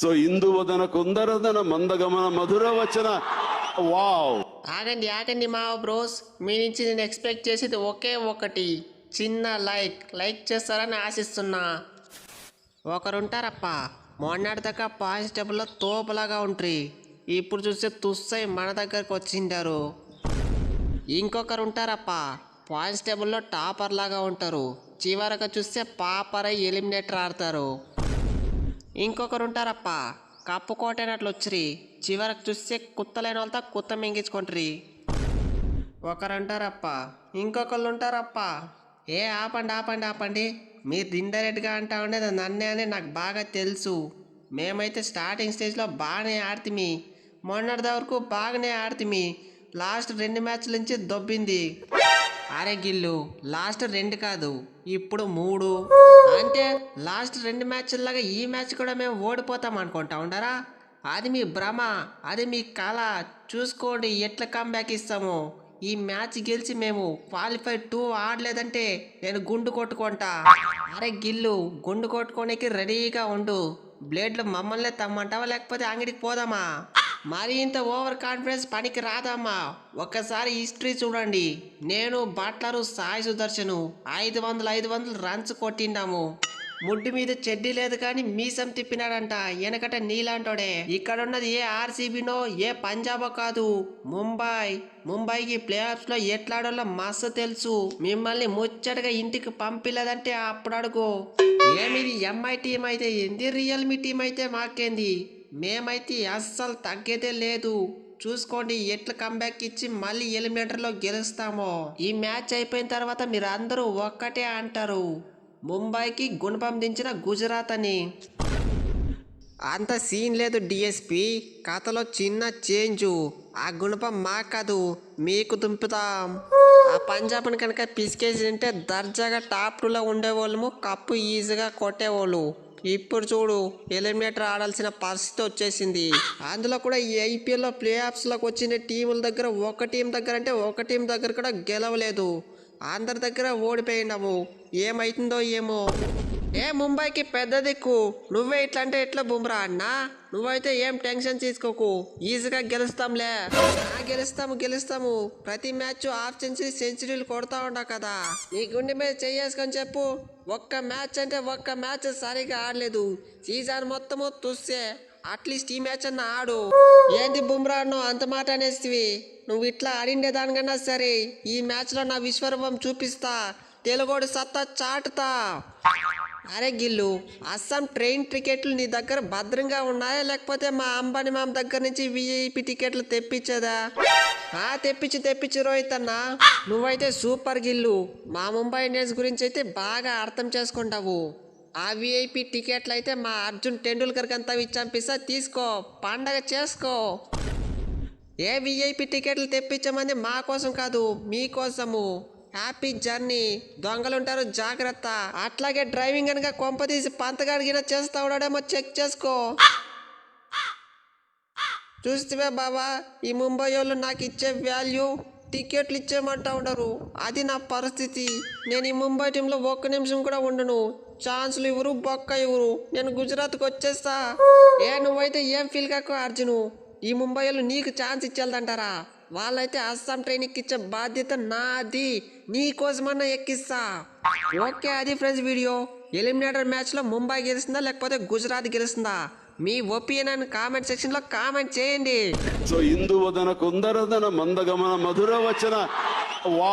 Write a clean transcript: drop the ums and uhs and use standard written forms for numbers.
So Induvadana కుందరదన మందగమన మధుర వచన. Wow. ఆగండి ఆగండి మా బ్రోస్, మీ నుంచి నేను ఎక్స్పెక్ట్ చేసేది ఒకే ఒకటి, చిన్న లైక్ చేస్తారని ఆశిస్తున్నా. ఒకరుంటారప్ప, మొన్నటిదాకా పాయింట్స్ టేబుల్లో తోపులాగా ఉంట్రి, ఇప్పుడు చూస్తే తుస్సై మన దగ్గరకు వచ్చింటారు. ఇంకొకరు ఉంటారప్ప, పాయింట్స్ టేబుల్లో టాపర్ లాగా ఉంటారు, చివరకు చూస్తే పాపరై ఎలిమినేటర్ ఆడతారు. ఇంకొకరు ఉంటారప్ప, కప్పు కోటైనట్లు వచ్చిరి, చివరకు చూస్తే కుత్తలేని వాళ్ళతో కుత్త మింగించుకుంటారు. ఒకరంటారప్ప, ఇంకొకళ్ళు ఉంటారప్ప, ఆపండి, మీరు ఇండైరెక్ట్గా అంటా ఉండేది నన్నే అని నాకు బాగా తెలుసు. మేమైతే స్టార్టింగ్ స్టేజ్లో బాగానే ఆడుతుంది, మొన్నటి వరకు బాగానే ఆడుతుంది, లాస్ట్ 2 మ్యాచ్ల నుంచి దొబ్బింది. అరే గిల్లు, లాస్ట్ 2 కాదు, ఇప్పుడు 3. అంటే లాస్ట్ 2 మ్యాచ్లాగా ఈ మ్యాచ్ కూడా మేము ఓడిపోతాం అనుకుంటా ఉండరా? అది మీ భ్రమ, అది మీ కళ. చూసుకోండి ఎట్లా కంబ్యాక్ ఇస్తాము. ఈ మ్యాచ్ గెలిచి మేము క్వాలిఫై 2 ఆడలేదంటే నేను గుండు కొట్టుకుంటా. అరే గిల్లు, గుండు కొట్టుకోనికి రెడీగా ఉండు. బ్లేడ్లు మమ్మల్ని తమ్మంటావా లేకపోతే అంగడికి పోదామా? మరి ఇంత ఓవర్ కాన్ఫిడెన్స్ పనికి రాదమ్మా. ఒక్కసారి హిస్టరీ చూడండి, నేను బట్లరు సాయి సుదర్శను 500 రన్స్ కొట్టిండాము. ముడ్డు మీద చెడ్డీ లేదు కానీ మీసం తిప్పినాడంట వెనకట నీలాంటోడే. ఇక్కడ ఉన్నది ఏ ఆర్సీబీనో ఏ పంజాబో కాదు, ముంబైకి ప్లే ఆఫ్స్ లో ఎట్లాడోళ్ళో మస్తు తెలుసు. మిమ్మల్ని ముచ్చటగా ఇంటికి పంపిలేదంటే అప్పుడు అడుగు. ఏమిది ఎంఐ టీం అయితే ఏంది, రియల్మీ టీం అయితే మాకేంది, మేమైతే అస్సలు తగ్గేదే లేదు. చూసుకోండి ఎట్లా కంబ్యాక్ ఇచ్చి మళ్ళీ ఎలిమినేటర్లో గెలుస్తామో. ఈ మ్యాచ్ అయిపోయిన తర్వాత మీరు అందరూ ఒక్కటే అంటారు, ముంబైకి గుణపం దించిన గుజరాత్ అని. అంత సీన్ లేదు డిఎస్పి, కథలో చిన్న చేంజు. ఆ గుణపం మా కాదు, మీకు దుంపుతాం. ఆ పంజాబ్ని కనుక పిసికేసి ఉంటే దర్జాగా టాప్ 2లో ఉండేవాళ్ళము, కప్పు ఈజీగా కొట్టేవాళ్ళు. ఇప్పుడు చూడు, ఎలిమినేటర్ ఆడాల్సిన పరిస్థితి వచ్చేసింది. అందులో కూడా ఈ ఐపీఎల్లో ప్లే ఆఫ్స్లోకి వచ్చిన టీముల దగ్గర ఒక టీం దగ్గర అంటే ఒక టీం దగ్గర కూడా గెలవలేదు, అందరి దగ్గర ఓడిపోయినాము. ఏమైతుందో ఏమో. ముంబైకి పెద్ద దిక్కు నువ్వే ఇట్లా అంటే ఎట్లా బుమ్రా అన్నా? నువ్వైతే ఏం టెన్షన్ తీసుకోకు, ఈజీగా గెలుస్తాంలే. గెలుస్తాము. ప్రతి మ్యాచ్ హాఫ్ సెంచరీలు కొడతా ఉండా కదా. నీ గుండె మీద చేసుకొని చెప్పు, ఒక్క మ్యాచ్ సరిగా ఆడలేదు, సీజన్ మొత్తము తుస్సే. అట్లీస్ట్ ఈ మ్యాచ్ అన్న ఆడు. ఏంది బుమ్రా అన్నో అంత మాట అనేసివి? నువ్వు ఇట్లా ఆడిండే దానికన్నా సరే ఈ మ్యాచ్లో నా విశ్వరూపం చూపిస్తా, తెలుగోడు సత్తా చాటుతా. అరే గిల్లు, అస్సాం ట్రైన్ టికెట్లు నీ దగ్గర భద్రంగా ఉన్నాయా లేకపోతే మా అంబానీ మామ దగ్గర నుంచి విఐపి టికెట్లు తెప్పించదా? తెప్పించు రోహిత్ అన్న, నువ్వైతే సూపర్ గిల్లు. మా ముంబై ఇండియన్స్ గురించి అయితే బాగా అర్థం చేసుకుంటావు. ఆ విఐపి టికెట్లు అయితే మా అర్జున్ టెండూల్కర్ అంతా ఇచ్చంపిస్తా, తీసుకో, పండగ చేసుకో. ఏ విఐపి టికెట్లు తెప్పించమంది మా కోసం కాదు, మీకోసము. Happy journey. దొంగలుంటారు జాగ్రత్త. అట్లాగే డ్రైవింగ్ కనుక కొంపతీసి పంతగాడిగిన చేస్తా ఉన్నాడేమో చెక్ చేసుకో. చూస్తే బాబా, ఈ ముంబై వాళ్ళు నాకు ఇచ్చే వాల్యూ టికెట్లు ఇచ్చేయమంటా ఉండరు, అది నా పరిస్థితి. నేను ఈ ముంబై టీంలో ఒక్క నిమిషం కూడా ఉండను, ఛాన్సులు ఇవ్వరు, బొక్క ఇవ్వరు. నేను గుజరాత్కి వచ్చేస్తా. నువ్వైతే ఏం ఫీల్ కాకు అర్జును, ఈ ముంబై వాళ్ళు నీకు ఛాన్స్ ఇచ్చేదంటారా? వాళ్ళైతే అస్సాం ట్రైన్ ఎక్కించే బాధ్యత నాది, నీకోసమన్నా ఎక్కిస్తా. ఓకే, అది ఫ్రెండ్స్ వీడియో. ఎలిమినేటర్ మ్యాచ్లో ముంబై గెలుస్తుందా లేకపోతే గుజరాత్ గెలుస్తుందా? మీ ఒపీనియన్ కామెంట్ సెక్షన్లో కామెంట్ చేయండి. సో ఇందువదన కుందరదన మందగమన మధుర వచన. వా